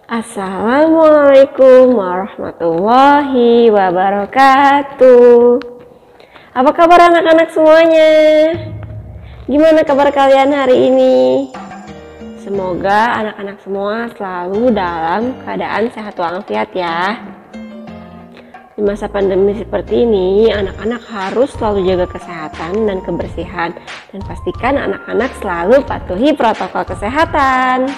Assalamualaikum warahmatullahi wabarakatuh. Apa kabar anak-anak semuanya? Gimana kabar kalian hari ini? Semoga anak-anak semua selalu dalam keadaan sehat walafiat ya. Di masa pandemi seperti ini, anak-anak harus selalu jaga kesehatan dan kebersihan, dan pastikan anak-anak selalu patuhi protokol kesehatan.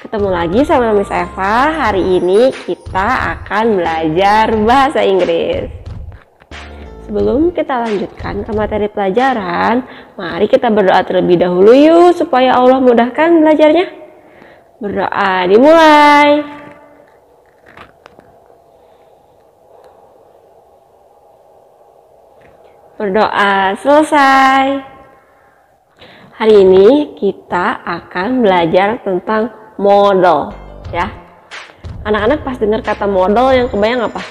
Ketemu lagi sama Miss Eva. Hari ini kita akan belajar bahasa Inggris. Sebelum kita lanjutkan ke materi pelajaran, mari kita berdoa terlebih dahulu yuk, supaya Allah mudahkan belajarnya. Berdoa dimulai. Berdoa selesai. Hari ini kita akan belajar tentang modal ya. Anak-anak pas dengar kata modal yang kebayang apa?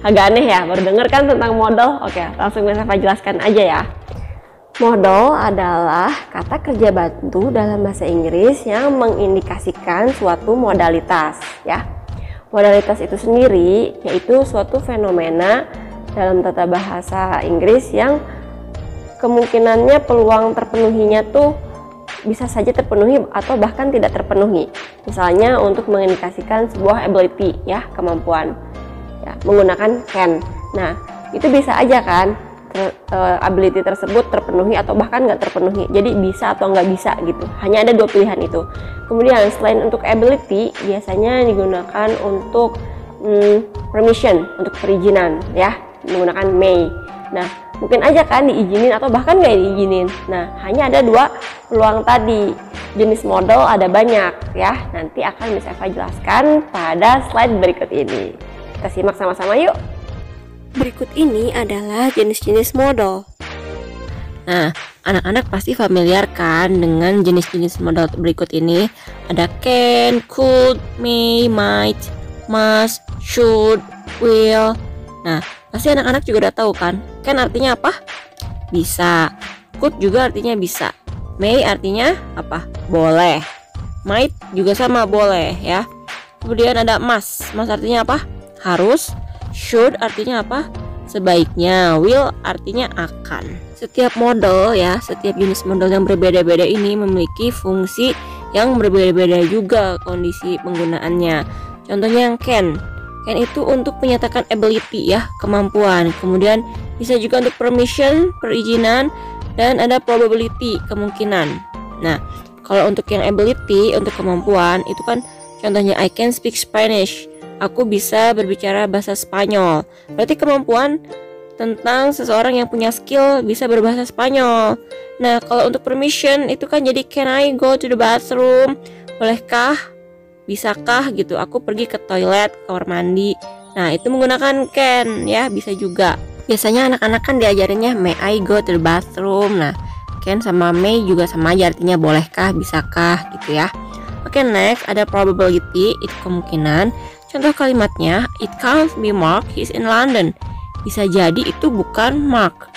Agak aneh ya, baru denger kan tentang modal. Oke, langsung saya jelaskan aja ya. Modal adalah kata kerja bantu dalam bahasa Inggris yang mengindikasikan suatu modalitas ya. Modalitas itu sendiri yaitu suatu fenomena dalam tata bahasa Inggris yang kemungkinannya peluang terpenuhinya tuh bisa saja terpenuhi atau bahkan tidak terpenuhi. Misalnya untuk mengindikasikan sebuah ability ya, kemampuan ya, menggunakan can. Nah, itu bisa aja kan ability tersebut terpenuhi atau bahkan nggak terpenuhi. Jadi bisa atau nggak bisa gitu. Hanya ada dua pilihan itu. Kemudian selain untuk ability, biasanya digunakan untuk permission, untuk perizinan ya, menggunakan may. Nah, mungkin aja kan diizinin atau bahkan nggak diizinin. Nah, hanya ada dua peluang tadi. Jenis modal ada banyak ya. Nanti akan Miss Eva jelaskan pada slide berikut ini. Kita simak sama-sama yuk. Berikut ini adalah jenis-jenis modal. Nah, anak-anak pasti familiar kan dengan jenis-jenis modal berikut ini. Ada can, could, may, might, must, should, will. Nah, pasti anak-anak juga udah tahu kan, can artinya apa? Bisa. Could juga artinya bisa. May artinya apa? Boleh. Might juga sama, boleh ya. Kemudian ada must. Must artinya apa? Harus. Should artinya apa? Sebaiknya. Will artinya akan. Setiap model ya, setiap jenis model yang berbeda-beda ini memiliki fungsi yang berbeda-beda juga kondisi penggunaannya. Contohnya yang can. Can itu untuk menyatakan ability ya, kemampuan. Kemudian bisa juga untuk permission, perizinan, dan ada probability, kemungkinan. Nah, kalau untuk yang ability, untuk kemampuan, itu kan contohnya I can speak Spanish. Aku bisa berbicara bahasa Spanyol. Berarti kemampuan tentang seseorang yang punya skill bisa berbahasa Spanyol. Nah, kalau untuk permission itu kan jadi can I go to the bathroom? Bolehkah? Bisakah gitu aku pergi ke toilet, kamar mandi. Nah, itu menggunakan can ya, bisa juga. Biasanya anak-anak kan diajarinnya may I go to the bathroom. Nah, can sama may juga sama aja, artinya bolehkah, bisakah gitu ya. Oke, next ada probability, itu kemungkinan. Contoh kalimatnya, it can't be Mark, he's in London. Bisa jadi itu bukan Mark,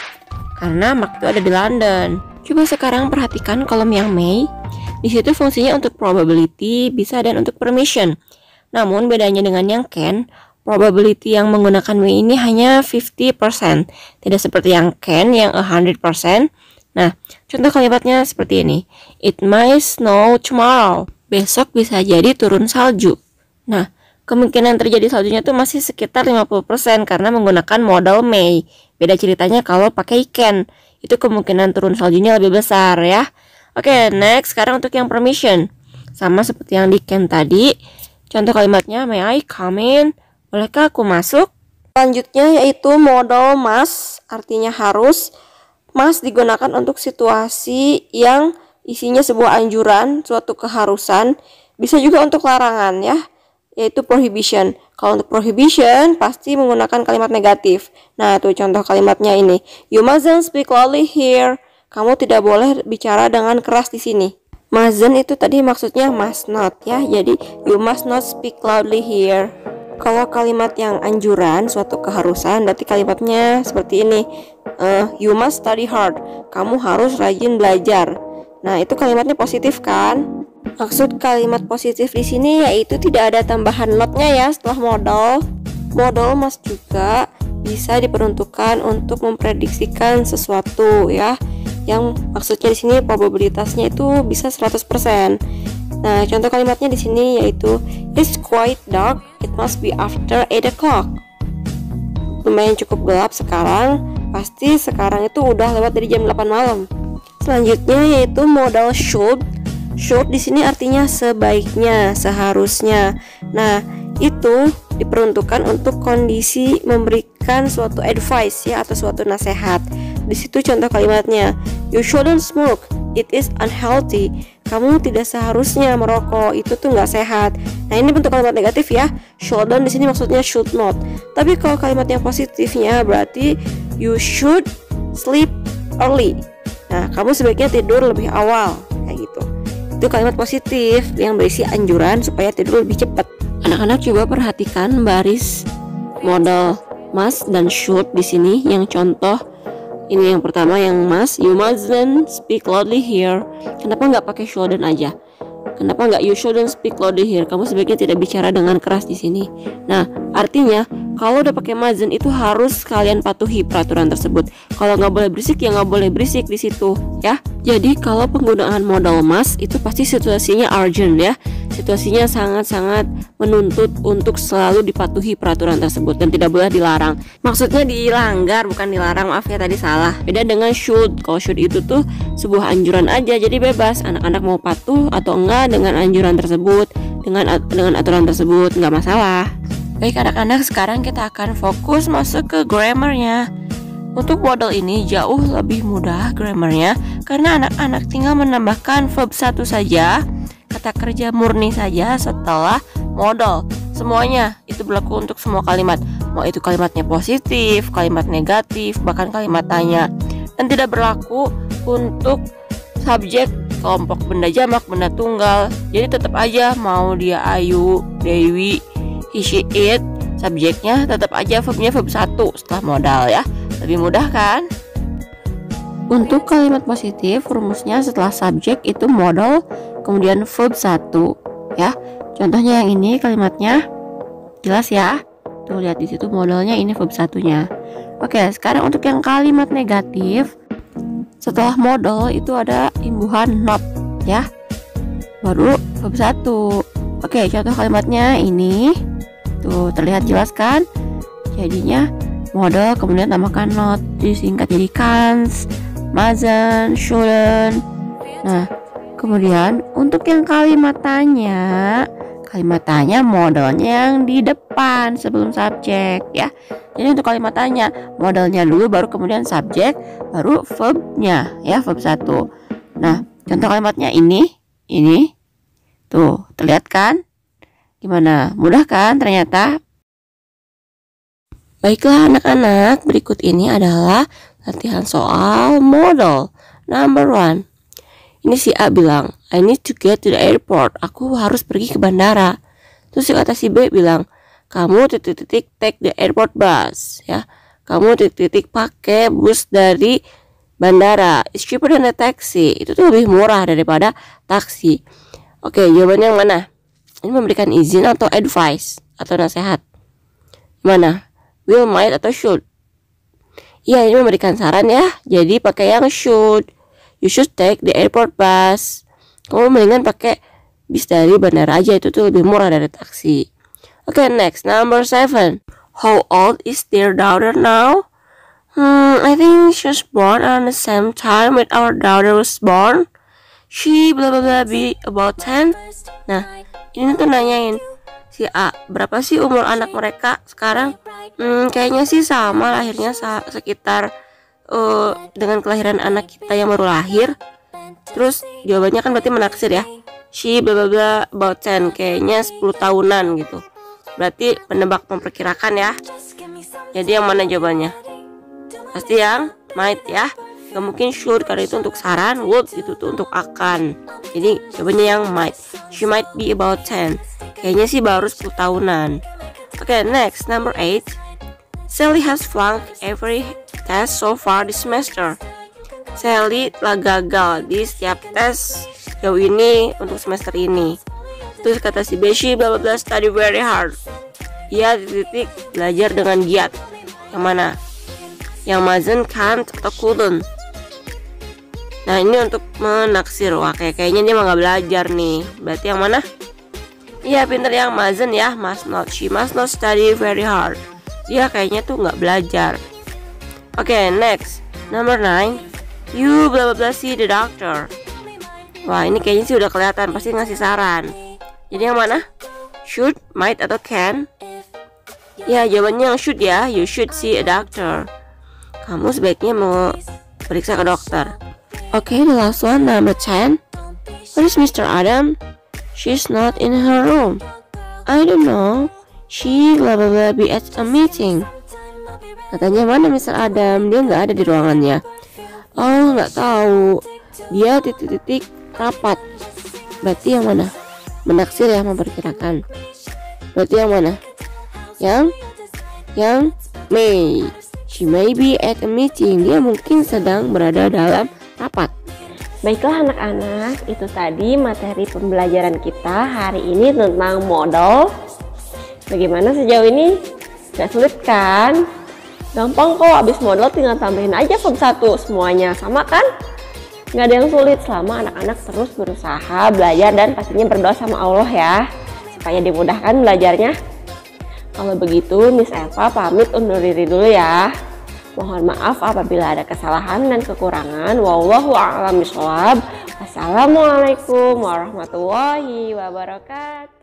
karena Mark itu ada di London. Coba sekarang perhatikan kolom yang may. Di situ fungsinya untuk probability, bisa, dan untuk permission. Namun bedanya dengan yang can, probability yang menggunakan may ini hanya 50%. Tidak seperti yang can yang 100%. Nah, contoh kalimatnya seperti ini. It might snow tomorrow. Besok bisa jadi turun salju. Nah, kemungkinan terjadi saljunya tuh masih sekitar 50% karena menggunakan modal may. Beda ceritanya kalau pakai can. Itu kemungkinan turun saljunya lebih besar ya. Oke, next sekarang untuk yang permission. Sama seperti yang di can tadi. Contoh kalimatnya, may I come in? Bolehkah aku masuk? Selanjutnya yaitu modal must, artinya harus. Must digunakan untuk situasi yang isinya sebuah anjuran, suatu keharusan. Bisa juga untuk larangan ya, yaitu prohibition. Kalau untuk prohibition pasti menggunakan kalimat negatif. Nah, tuh contoh kalimatnya ini. You mustn't speak loudly here. Kamu tidak boleh bicara dengan keras di sini. Mustn't itu tadi maksudnya must not ya. Jadi you must not speak loudly here. Kalau kalimat yang anjuran, suatu keharusan, berarti kalimatnya seperti ini. You must study hard. Kamu harus rajin belajar. Nah, itu kalimatnya positif kan? Maksud kalimat positif di sini yaitu tidak ada tambahan notnya ya setelah modal. Modal must juga bisa diperuntukkan untuk memprediksikan sesuatu ya. Yang maksudnya di sini probabilitasnya itu bisa 100%. Nah, contoh kalimatnya di sini yaitu it's quite dark, it must be after 8 o'clock. Lumayan cukup gelap sekarang, pasti sekarang itu udah lewat dari jam 8 malam. Selanjutnya yaitu modal should. Should di sini artinya sebaiknya, seharusnya. Nah, itu diperuntukkan untuk kondisi memberikan suatu advice ya atau suatu nasihat. Di situ contoh kalimatnya, you shouldn't smoke, it is unhealthy. Kamu tidak seharusnya merokok, itu tuh nggak sehat. Nah, ini bentuk kalimat negatif ya. Shouldn't di sini maksudnya should not. Tapi kalau kalimat yang positifnya berarti you should sleep early. Nah, kamu sebaiknya tidur lebih awal, kayak gitu. Itu kalimat positif yang berisi anjuran supaya tidur lebih cepat. Anak-anak coba perhatikan baris modal must dan should di sini. Yang contoh ini yang pertama yang must, you mustn't speak loudly here. Kenapa nggak pakai shouldn't aja? Kenapa nggak you shouldn't speak loudly here? Kamu sebaiknya tidak bicara dengan keras di sini. Nah, artinya kalau udah pakai mustn't itu harus kalian patuhi peraturan tersebut. Kalau nggak boleh berisik ya nggak boleh berisik di situ ya. Jadi kalau penggunaan modal must itu pasti situasinya urgent ya. Situasinya sangat-sangat menuntut untuk selalu dipatuhi peraturan tersebut dan tidak boleh dilarang. Maksudnya dilanggar bukan dilarang, maaf ya tadi salah. Beda dengan should. Kalau should itu tuh sebuah anjuran aja, jadi bebas anak-anak mau patuh atau enggak dengan anjuran tersebut, dengan aturan tersebut, nggak masalah. Baik anak-anak, sekarang kita akan fokus masuk ke grammarnya. Untuk modal ini jauh lebih mudah grammarnya karena anak-anak tinggal menambahkan verb 1 saja, kata kerja murni saja setelah modal. Semuanya itu berlaku untuk semua kalimat, mau itu kalimatnya positif, kalimat negatif, bahkan kalimat tanya. Dan tidak berlaku untuk subjek, kelompok benda jamak, benda tunggal. Jadi tetap aja mau dia Ayu, Dewi, he, she, it, subjeknya tetap aja verbnya verb 1 setelah modal ya. Lebih mudah kan? Untuk kalimat positif rumusnya setelah subjek itu modal kemudian verb 1 ya. Contohnya yang ini kalimatnya jelas ya. Tuh lihat di situ modalnya ini verb 1-nya. Oke, sekarang untuk yang kalimat negatif setelah modal itu ada imbuhan not ya. Baru verb 1. Oke, contoh kalimatnya ini. Tuh terlihat jelas kan? Jadinya modal kemudian tambahkan not, disingkat jadi can't, mustn't, shouldn't. Nah, kemudian untuk yang kalimat tanya modalnya yang di depan sebelum subjek ya. Jadi untuk kalimat tanya modalnya dulu baru kemudian subjek baru verbnya ya, verb 1. Nah, contoh kalimatnya ini. Tuh, terlihat kan? Gimana? Mudah kan ternyata? Baiklah anak-anak, berikut ini adalah latihan soal modal. Number 1. Ini si A bilang, I need to get to the airport. Aku harus pergi ke bandara. Terus kata si B bilang, kamu titik-titik take the airport bus ya. Kamu titik-titik pakai bus dari bandara. It's cheaper than a taxi. Itu tuh lebih murah daripada taksi. Oke, jawabannya yang mana? Ini memberikan izin atau advice atau nasihat? Mana? Will, might, atau should? Iya, ini memberikan saran ya. Jadi pakai yang should. You should take the airport bus. Kamu mendingan pakai bis dari bandara aja, itu tuh lebih murah dari taksi. Oke, next, number 7. How old is their daughter now? I think she's born around the same time with our daughter was born. She blah blah blah be about 10. Nah, ini tuh nanyain si A, berapa sih umur anak mereka sekarang? Kayaknya sih sama lahirnya sekitar dengan kelahiran anak kita yang baru lahir. Terus jawabannya kan berarti menaksir ya. She bla bla bla about 10, kayaknya 10 tahunan gitu. Berarti penebak memperkirakan ya. Jadi yang mana jawabannya? Pasti yang might ya. Gak mungkin should karena itu untuk saran, would itu tuh untuk akan. Jadi jawabannya yang might. She might be about 10. Kayaknya sih baru 10 tahunan. Oke, next, number 8. Sally has flunked every test so far this semester. Sally telah gagal di setiap tes sejauh ini untuk semester ini. Terus kata si Beshi bla bla bla study very hard. Ia titik belajar dengan giat. Yang mana? Yang Mazen, can't atau couldn't. Nah ini untuk menaksir. Wah kayaknya dia mah gak belajar nih. Berarti yang mana? Iya pinter yang Mazen ya. She must not study very hard. Dia kayaknya tuh gak belajar. Oke, next number 9. You bla bla bla see the doctor. Wah ini kayaknya sih udah kelihatan. Pasti ngasih saran. Jadi yang mana? Should, might atau can? Ya jawabannya yang should ya. You should see a doctor. Kamu sebaiknya mau periksa ke dokter. Okay, the last one, number 10. Where is Mr. Adam? She's not in her room. I don't know. She blah blah blah be at a meeting. Katanya mana Mr. Adam? Dia nggak ada di ruangannya. Oh, nggak tahu. Dia titik-titik rapat. Berarti yang mana? Menaksir ya, memperkirakan. Berarti yang mana? Yang May. She may be at a meeting. Dia mungkin sedang berada dalam rapat. Baiklah anak-anak, itu tadi materi pembelajaran kita hari ini tentang modal. Bagaimana sejauh ini? Gak sulit kan? Gampang kok, abis modal tinggal tambahin aja verb 1 semuanya, sama kan? Gak ada yang sulit selama anak-anak terus berusaha belajar dan pastinya berdoa sama Allah ya, supaya dimudahkan belajarnya. Kalau begitu Miss Eva pamit undur diri dulu ya. Mohon maaf apabila ada kesalahan dan kekurangan. Wallahu a'lam bishawab. Wassalamualaikum warahmatullahi wabarakatuh.